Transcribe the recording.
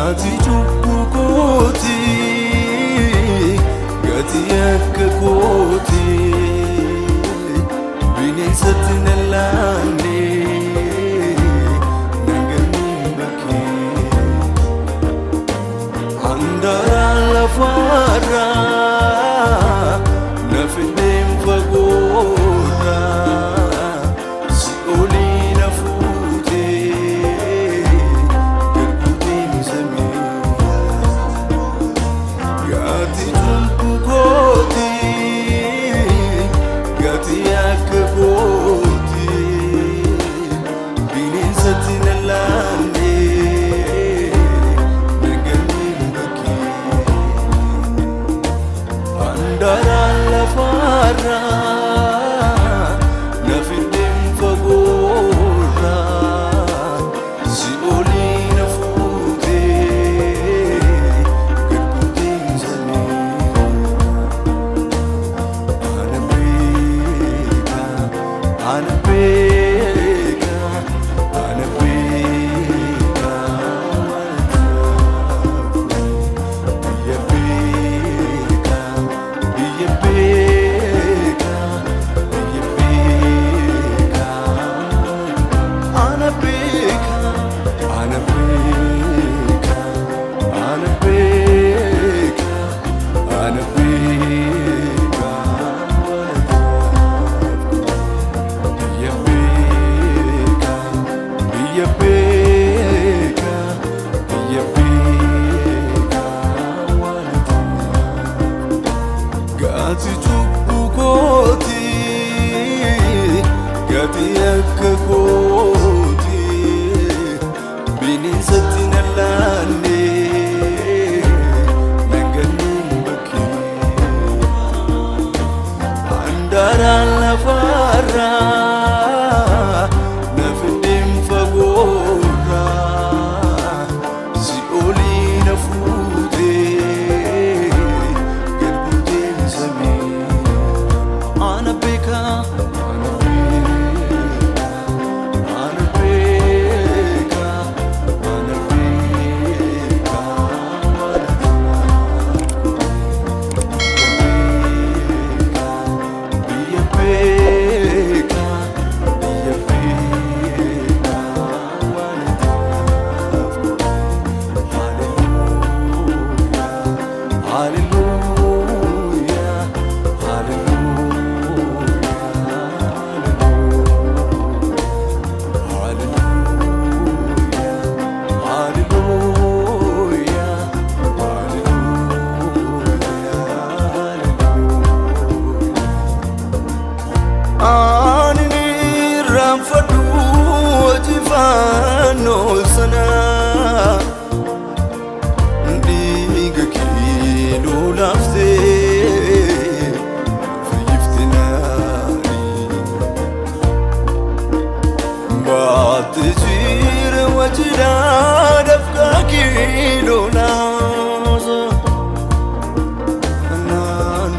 Gati chubbu kooti, gati akka kooti, bineensatti na laanne naganni bakkee handaaraan lafaarra na fideen fagoorra si olii na fuutee garbuutiin samii gati chubbu kooti, gati akka kooti, bineensatti na laanne naganni bakkee handaaraan lafaarra na fideen fagoorra si olii na fuutee garbuutiin samii ana beeka biyya beeka biyya beeka biyya beeka ana beeka ana beeka ana beeka ana beeka biyya beeka biyya beeka biyya beeka gati chubbu kooti, gati akka kooti, bineensatti na laanne naganni bakkee handaaraan lafaarra na fideen fagoorra si olii na fuutee garbuutiin samii ana beeka ana beeka ana beeka ana beeka biyya beeka biyya beeka hallelujah ani ranfadu jifano sana diga kilo lafte fiftinari batjir wajda dafka kilo nasa nan